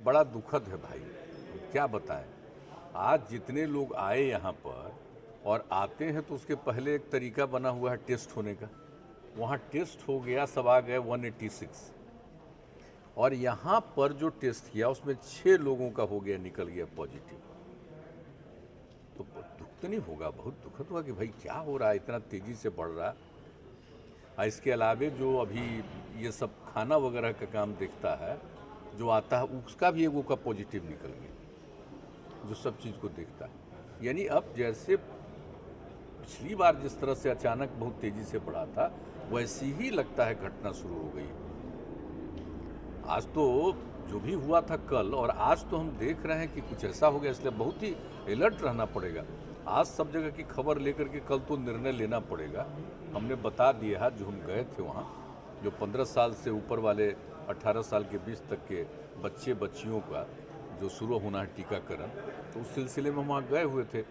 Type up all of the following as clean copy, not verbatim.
बड़ा दुखद है भाई, क्या बताएं। आज जितने लोग आए यहाँ पर और आते हैं तो उसके पहले एक तरीका बना हुआ है टेस्ट होने का। वहाँ टेस्ट हो गया, सब आ गए 186, और यहाँ पर जो टेस्ट किया उसमें 6 लोगों का हो गया, निकल गया पॉजिटिव। तो दुख तो नहीं होगा, बहुत दुखद हुआ कि भाई क्या हो रहा है, इतना तेज़ी से बढ़ रहा है। इसके अलावे जो अभी ये सब खाना वगैरह का काम देखता है, जो आता है उसका भी एगो का पॉजिटिव निकल गया, जो सब चीज़ को देखता है। यानी अब जैसे पिछली बार जिस तरह से अचानक बहुत तेज़ी से बढ़ा था, वैसी ही लगता है घटना शुरू हो गई। आज तो जो भी हुआ था कल और आज तो हम देख रहे हैं कि कुछ ऐसा हो गया, इसलिए बहुत ही अलर्ट रहना पड़ेगा। आज सब जगह की खबर लेकर के कल तो निर्णय लेना पड़ेगा। हमने बता दिया है, जो हम गए थे वहाँ, जो 15 साल से ऊपर वाले 18 साल के बीच तक के बच्चे बच्चियों का जो शुरू होना है टीकाकरण, तो उस सिलसिले में हम वहाँ गए हुए थे।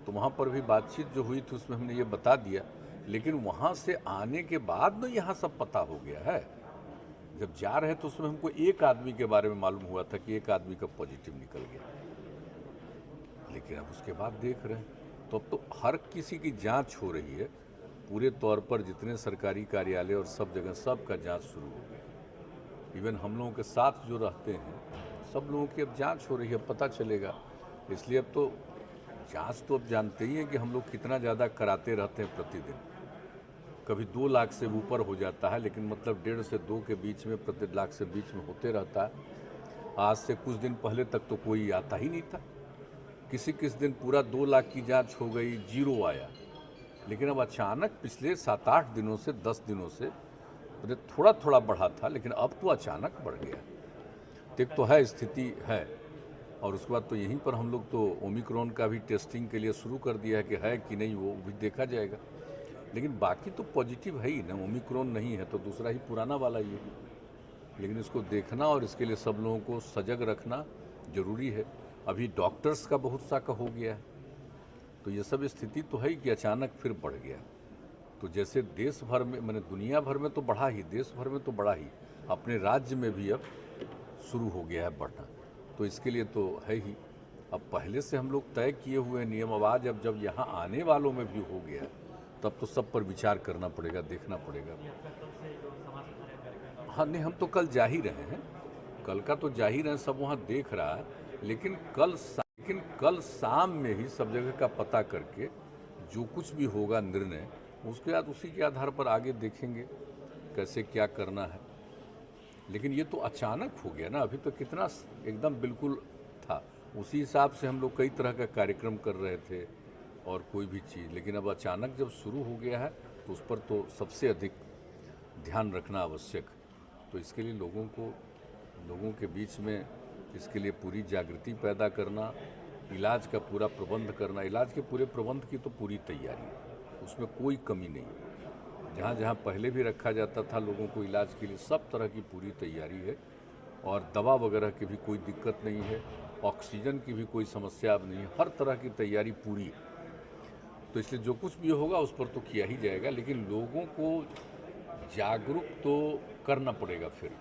तो वहाँ पर भी बातचीत जो हुई थी उसमें हमने ये बता दिया, लेकिन वहाँ से आने के बाद तो यहाँ सब पता हो गया है। जब जा रहे तो उसमें हमको एक आदमी के बारे में मालूम हुआ था कि एक आदमी का पॉजिटिव निकल गया, लेकिन अब उसके बाद देख रहे हैं तो अब तो हर किसी की जांच हो रही है पूरे तौर पर। जितने सरकारी कार्यालय और सब जगह सब का जांच शुरू हो गई। इवन हम लोगों के साथ जो रहते हैं सब लोगों की अब जांच हो रही है, पता चलेगा। इसलिए अब तो जांच तो अब जानते ही हैं कि हम लोग कितना ज़्यादा कराते रहते हैं प्रतिदिन। कभी 2 लाख से ऊपर हो जाता है, लेकिन मतलब 1.5 से 2 के बीच में, प्रति लाख से बीच में होते रहता है। आज से कुछ दिन पहले तक तो कोई आता ही नहीं था। किसी किस दिन पूरा 2 लाख की जांच हो गई, 0 आया। लेकिन अब अचानक पिछले 7-8 दिनों से, 10 दिनों से थोड़ा थोड़ा बढ़ा था, लेकिन अब तो अचानक बढ़ गया। तो एक तो है स्थिति है, और उसके बाद तो यहीं पर हम लोग तो ओमिक्रॉन का भी टेस्टिंग के लिए शुरू कर दिया है कि है कि नहीं, वो भी देखा जाएगा। लेकिन बाकी तो पॉजिटिव है ही ना, ओमिक्रॉन नहीं है तो दूसरा ही पुराना वाला ही है। लेकिन इसको देखना और इसके लिए सब लोगों को सजग रखना जरूरी है। अभी डॉक्टर्स का बहुत सा का हो गया है, तो ये सब स्थिति तो है ही कि अचानक फिर बढ़ गया। तो जैसे देश भर में, मैंने दुनिया भर में तो बढ़ा ही, देश भर में तो बढ़ा ही, अपने राज्य में भी अब शुरू हो गया है बढ़ना। तो इसके लिए तो है ही, अब पहले से हम लोग तय किए हुए नियम, अब आज अब जब यहाँ आने वालों में भी हो गया तब तो सब पर विचार करना पड़ेगा, देखना पड़ेगा। हाँ नहीं, हम तो कल जा ही रहे हैं, कल का तो जा ही रहे हैं, सब वहाँ देख रहा है। लेकिन कल शाम में ही सब जगह का पता करके जो कुछ भी होगा निर्णय, उसके बाद उसी के आधार पर आगे देखेंगे कैसे क्या करना है। लेकिन ये तो अचानक हो गया ना, अभी तो कितना एकदम बिल्कुल था, उसी हिसाब से हम लोग कई तरह का कार्यक्रम कर रहे थे और कोई भी चीज़। लेकिन अब अचानक जब शुरू हो गया है तो उस पर तो सबसे अधिक ध्यान रखना आवश्यक। तो इसके लिए लोगों के बीच में इसके लिए पूरी जागृति पैदा करना, इलाज का पूरा प्रबंध करना। इलाज के पूरे प्रबंध की तो पूरी तैयारी है, उसमें कोई कमी नहीं है। जहाँ जहाँ पहले भी रखा जाता था लोगों को इलाज के लिए, सब तरह की पूरी तैयारी है। और दवा वगैरह की भी कोई दिक्कत नहीं है, ऑक्सीजन की भी कोई समस्या अब नहीं है, हर तरह की तैयारी पूरी है। तो इसलिए जो कुछ भी होगा उस पर तो किया ही जाएगा, लेकिन लोगों को जागरूक तो करना पड़ेगा फिर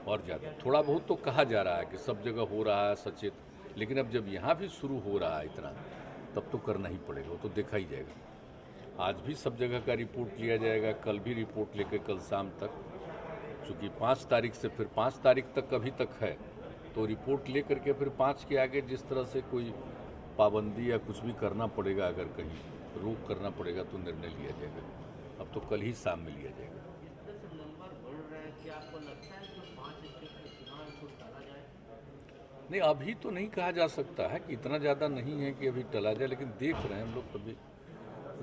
और ज़्यादा। थोड़ा बहुत तो कहा जा रहा है कि सब जगह हो रहा है सचेत, लेकिन अब जब यहाँ भी शुरू हो रहा है इतना, तब तो करना ही पड़ेगा, वो तो देखा ही जाएगा। आज भी सब जगह का रिपोर्ट लिया जाएगा, कल भी रिपोर्ट लेकर कल शाम तक, चूँकि 5 तारीख से फिर 5 तारीख तक अभी तक है, तो रिपोर्ट ले करके फिर 5 के आगे जिस तरह से कोई पाबंदी या कुछ भी करना पड़ेगा, अगर कहीं रोक करना पड़ेगा तो निर्णय लिया जाएगा। अब तो कल ही शाम में लिया जाएगा। नहीं, अभी तो नहीं कहा जा सकता है कि इतना ज़्यादा नहीं है कि अभी टला जाए, लेकिन देख रहे हैं हम लोग, अभी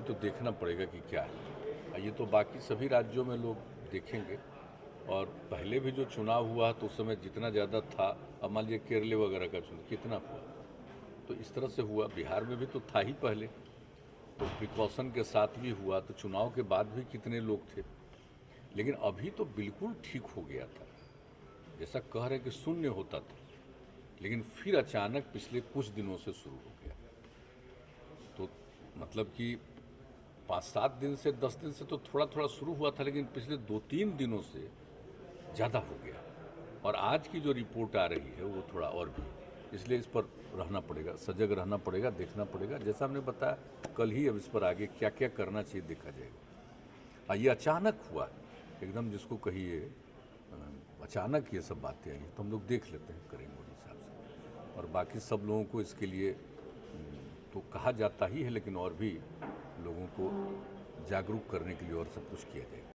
तो देखना पड़ेगा कि क्या है। ये तो बाकी सभी राज्यों में लोग देखेंगे। और पहले भी जो चुनाव हुआ तो उस समय जितना ज़्यादा था, अब मान लीजिए केरल वगैरह का चुनाव कितना हुआ, तो इस तरह से हुआ। बिहार में भी तो था ही पहले, तो प्रिकॉशन के साथ भी हुआ, तो चुनाव के बाद भी कितने लोग थे। लेकिन अभी तो बिल्कुल ठीक हो गया था, जैसा कह रहे कि शून्य होता था, लेकिन फिर अचानक पिछले कुछ दिनों से शुरू हो गया। तो मतलब कि 5-7 दिन से, 10 दिन से तो थोड़ा थोड़ा शुरू हुआ था, लेकिन पिछले 2-3 दिनों से ज़्यादा हो गया। और आज की जो रिपोर्ट आ रही है वो थोड़ा और भी, इसलिए इस पर रहना पड़ेगा, सजग रहना पड़ेगा, देखना पड़ेगा। जैसा हमने बताया कल ही, अब इस पर आगे क्या क्या करना चाहिए देखा जाएगा। ये अचानक हुआ एकदम, जिसको कहिए अचानक ये सब बातें आई, तो हम लोग देख लेते हैं, करेंगे उस हिसाब से। और बाकी सब लोगों को इसके लिए तो कहा जाता ही है, लेकिन और भी लोगों को जागरूक करने के लिए और सब कुछ किया जाएगा।